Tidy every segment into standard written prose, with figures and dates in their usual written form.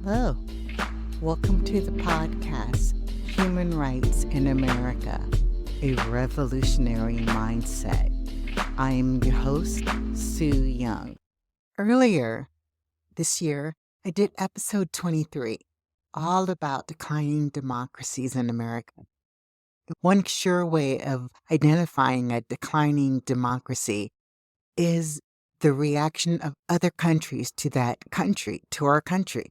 Hello, welcome to the podcast, Human Rights in America, a Revolutionary Mindset. I am your host, Sue Young. Earlier this year, I did episode 23, all about declining democracies in America. One sure way of identifying a declining democracy is the reaction of other countries to that country, to our country.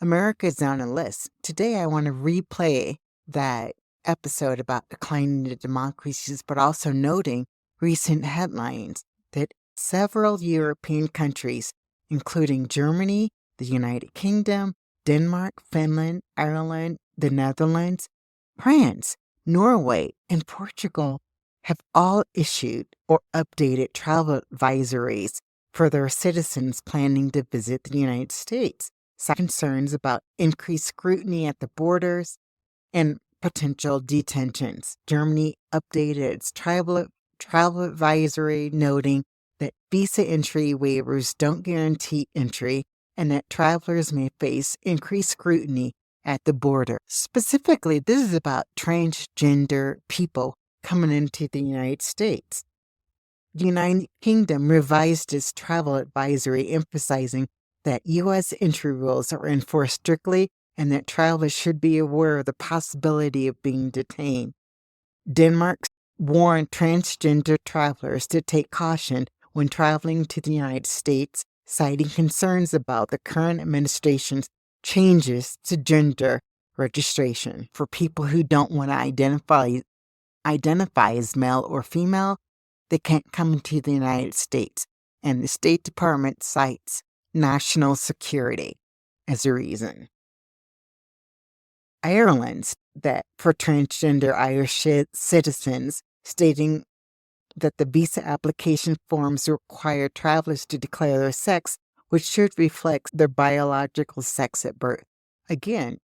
America is on a list. Today, I want to replay that episode about declining the democracies, but also noting recent headlines that several European countries, including Germany, the United Kingdom, Denmark, Finland, Ireland, the Netherlands, France, Norway, and Portugal, have all issued or updated travel advisories for their citizens planning to visit the United States. Concerns about increased scrutiny at the borders and potential detentions. Germany updated its travel advisory, noting that visa entry waivers don't guarantee entry and that travelers may face increased scrutiny at the border. Specifically, this is about transgender people coming into the United States. The United Kingdom revised its travel advisory, emphasizing that U.S. entry rules are enforced strictly and that travelers should be aware of the possibility of being detained. Denmark warned transgender travelers to take caution when traveling to the United States, citing concerns about the current administration's changes to gender registration for people who don't want to identify as male or female. They can't come into the United States, and the State Department cites national security as a reason. Ireland's that for transgender Irish citizens, stating that the visa application forms require travelers to declare their sex, which should reflect their biological sex at birth. Again,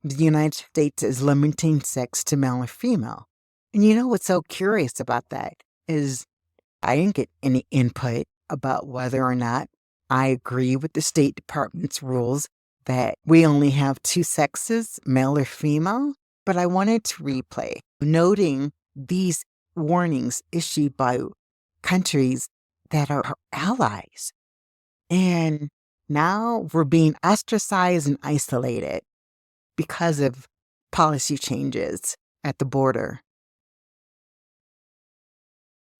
the United States is limiting sex to male or female. And you know what's so curious about that is I didn't get any input about whether or not I agree with the State Department's rules that we only have two sexes, male or female, but I wanted to replay, noting these warnings issued by countries that are our allies. And now we're being ostracized and isolated because of policy changes at the border.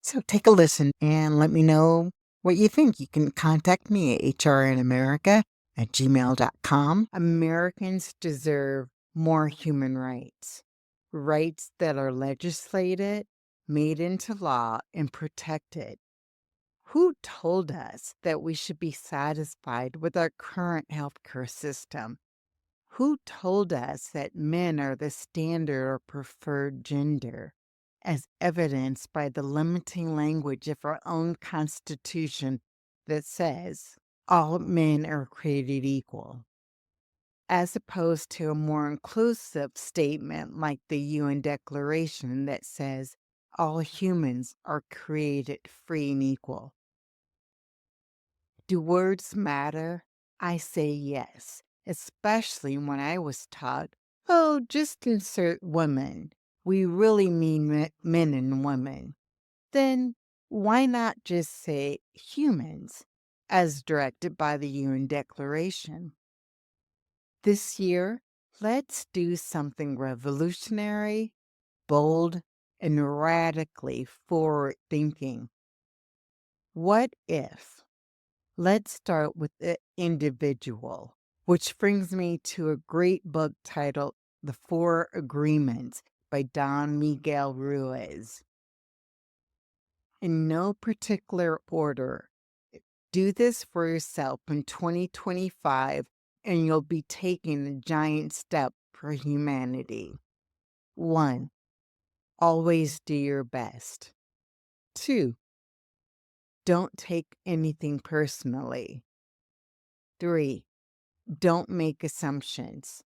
So take a listen and let me know what you think. You can contact me at hrnamerica@gmail.com. Americans deserve more human rights, rights that are legislated, made into law, and protected. Who told us that we should be satisfied with our current healthcare system? Who told us that men are the standard or preferred gender, as evidenced by the limiting language of our own Constitution that says all men are created equal, as opposed to a more inclusive statement like the UN Declaration that says all humans are created free and equal? Do words matter? I say yes, especially when I was taught, oh, just insert women. We really mean men and women. Then why not just say humans, as directed by the UN Declaration? This year, let's do something revolutionary, bold, and radically forward-thinking. What if? Let's start with the individual, which brings me to a great book titled The Four Agreements by Don Miguel Ruiz. In no particular order, do this for yourself in 2025, and you'll be taking a giant step for humanity. 1. Always do your best. 2. Don't take anything personally. 3. Don't make assumptions.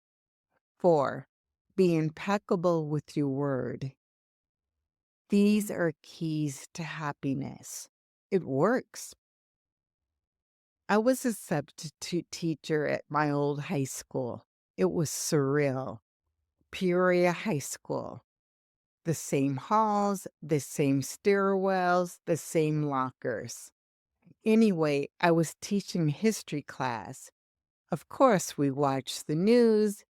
4. Be impeccable with your word. These are keys to happiness. It works. I was a substitute teacher at my old high school. It was surreal. Peoria High School. The same halls, the same stairwells, the same lockers. Anyway, I was teaching history class. Of course, we watched the news,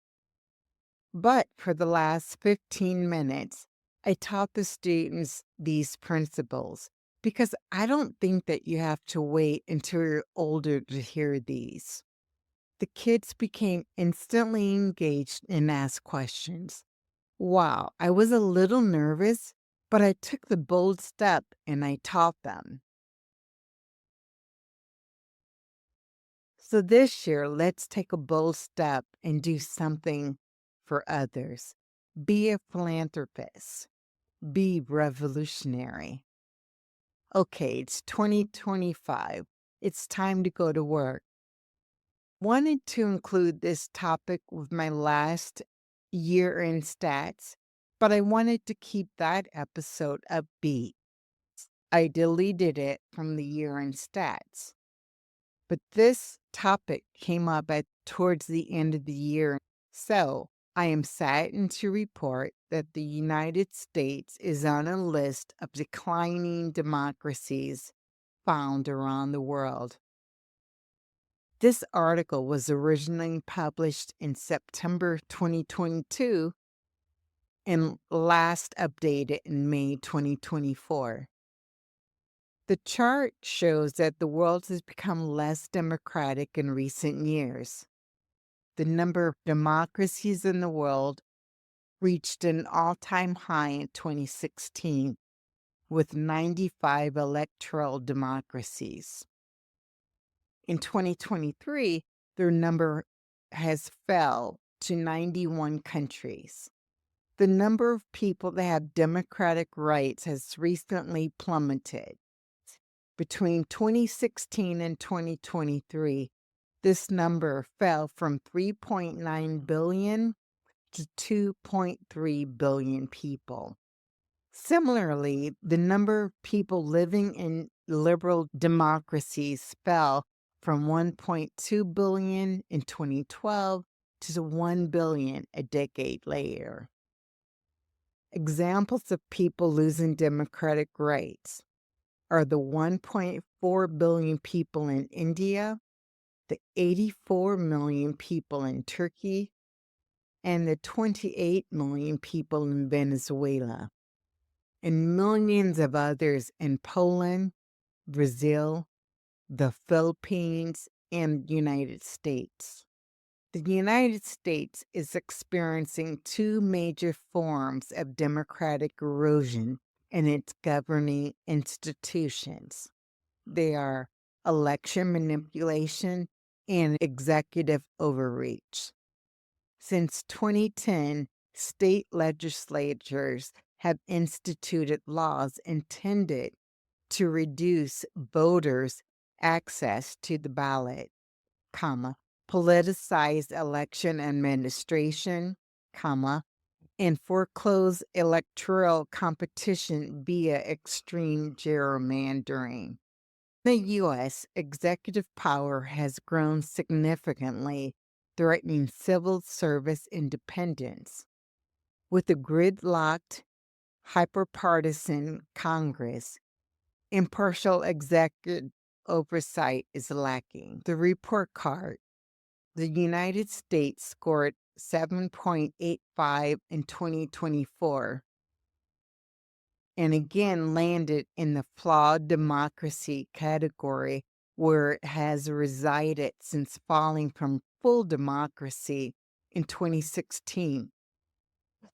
but for the last 15 minutes, I taught the students these principles because I don't think that you have to wait until you're older to hear these. The kids became instantly engaged and asked questions. Wow, I was a little nervous, but I took the bold step and I taught them. So this year, let's take a bold step and do something for others. Be a philanthropist. Be revolutionary. Okay, it's 2025. It's time to go to work. Wanted to include this topic with my last year in stats, but I wanted to keep that episode upbeat. I deleted it from the year in stats. But this topic came up towards the end of the year. So I am saddened to report that the United States is on a list of declining democracies found around the world. This article was originally published in September 2022 and last updated in May 2024. The chart shows that the world has become less democratic in recent years. The number of democracies in the world reached an all-time high in 2016 with 95 electoral democracies. In 2023, their number has fell to 91 countries. The number of people that have democratic rights has recently plummeted. Between 2016 and 2023, this number fell from 3.9 billion to 2.3 billion people. Similarly, the number of people living in liberal democracies fell from 1.2 billion in 2012 to 1 billion a decade later. Examples of people losing democratic rights are the 1.4 billion people in India, the 84 million people in Turkey, and the 28 million people in Venezuela, and millions of others in Poland, Brazil, the Philippines, and the United States. The United States is experiencing two major forms of democratic erosion in its governing institutions. They are election manipulation and executive overreach. Since 2010, state legislatures have instituted laws intended to reduce voters' access to the ballot, politicize election administration, and foreclose electoral competition via extreme gerrymandering. The U.S. executive power has grown significantly, threatening civil service independence. With a gridlocked, hyperpartisan Congress, impartial executive oversight is lacking. The report card. The United States scored 7.85 in 2024 and again landed in the flawed democracy category where it has resided since falling from full democracy in 2016.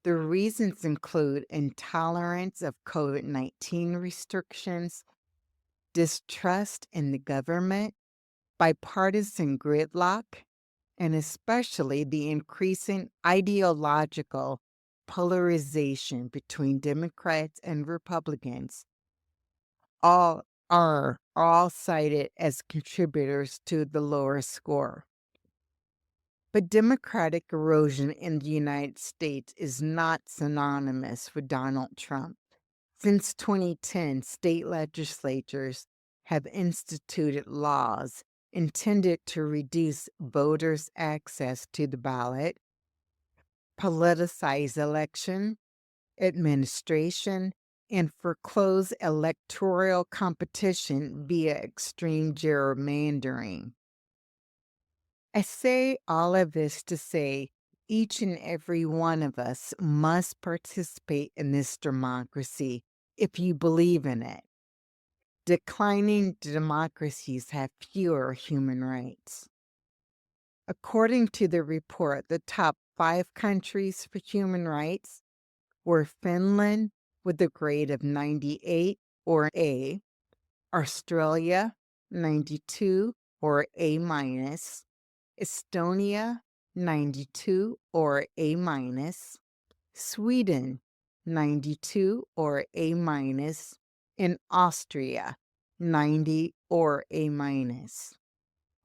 The reasons include intolerance of COVID-19 restrictions, distrust in the government, bipartisan gridlock, and especially the increasing ideological polarization between Democrats and Republicans. All cited as contributors to the lower score. But democratic erosion in the United States is not synonymous with Donald Trump. Since 2010, state legislatures have instituted laws intended to reduce voters' access to the ballot, politicize election administration, and foreclose electoral competition via extreme gerrymandering. I say all of this to say each and every one of us must participate in this democracy if you believe in it. Declining democracies have fewer human rights. According to the report, the top 5 countries for human rights were Finland with a grade of 98 or A, Australia 92 or A minus, Estonia 92 or A minus, Sweden 92 or A minus, and Austria 90 or A minus.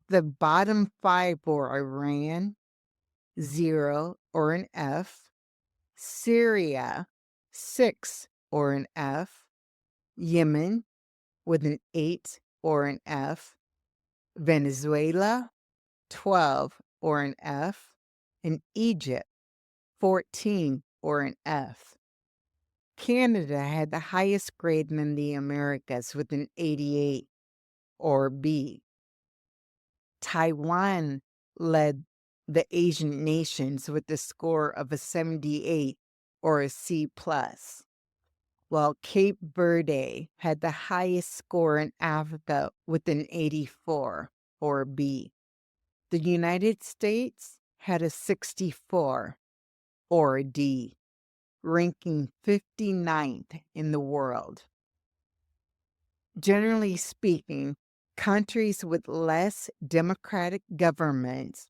The bottom 5 were Iran 0 or an F, Syria 6 or an F, Yemen with an 8 or an F, Venezuela 12 or an F, and Egypt 14 or an F. Canada had the highest grade in the Americas with an 88 or B. Taiwan led the Asian nations with a score of a 78 or a C+, while Cape Verde had the highest score in Africa with an 84 or B. The United States had a 64 or a D, ranking 59th in the world. Generally speaking, countries with less democratic governments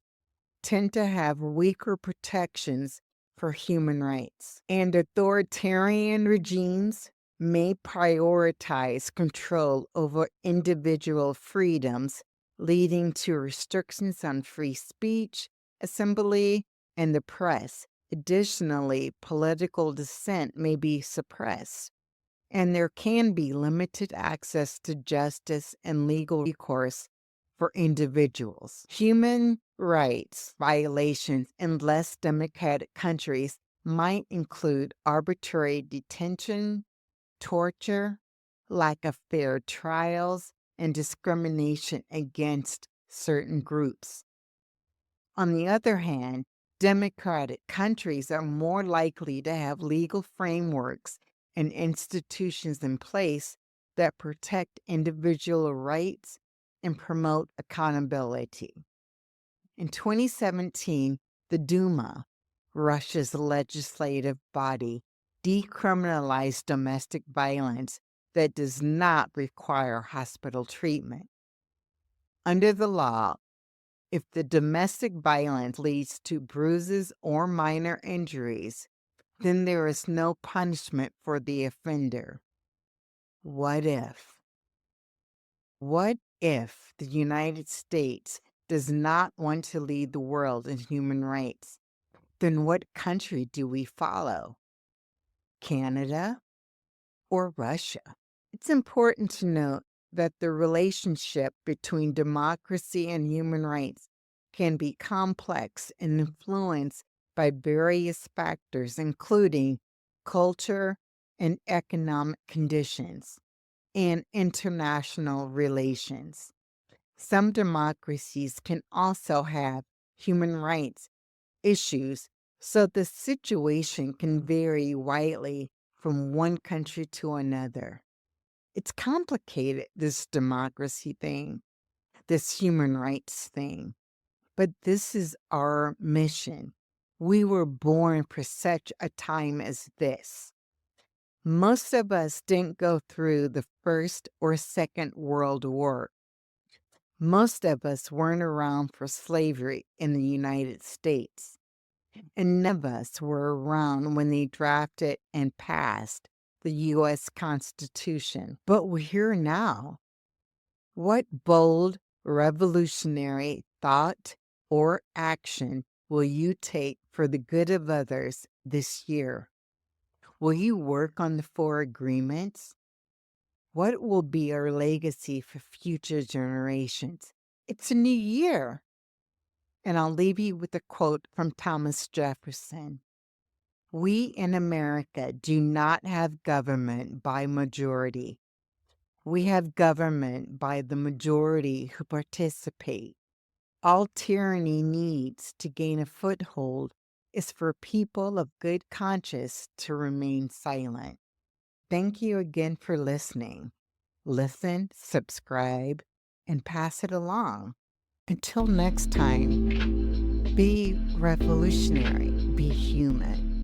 tend to have weaker protections for human rights, and authoritarian regimes may prioritize control over individual freedoms, leading to restrictions on free speech, assembly, and the press. Additionally, political dissent may be suppressed, and there can be limited access to justice and legal recourse for individuals. Human rights violations in less democratic countries might include arbitrary detention, torture, lack of fair trials, and discrimination against certain groups. On the other hand, democratic countries are more likely to have legal frameworks and institutions in place that protect individual rights and promote accountability. In 2017, the Duma, Russia's legislative body, decriminalized domestic violence that does not require hospital treatment. Under the law, if the domestic violence leads to bruises or minor injuries, then there is no punishment for the offender. What if? What if the United States does not want to lead the world in human rights? Then what country do we follow? Canada or Russia? It's important to note that the relationship between democracy and human rights can be complex and influenced by various factors, including culture and economic conditions and international relations. Some democracies can also have human rights issues, so the situation can vary widely from one country to another. It's complicated, this democracy thing, this human rights thing, but this is our mission. We were born for such a time as this. Most of us didn't go through the First or Second World War. Most of us weren't around for slavery in the United States. And none of us were around when they drafted and passed the U.S. Constitution. But we're here now. What bold, revolutionary thought or action will you take for the good of others this year? Will you work on the 4 agreements? What will be our legacy for future generations? It's a new year. And I'll leave you with a quote from Thomas Jefferson. We in America do not have government by majority. We have government by the majority who participate. All tyranny needs to gain a foothold is for people of good conscience to remain silent. Thank you again for listening. Listen, subscribe, and pass it along. Until next time, be revolutionary, be human.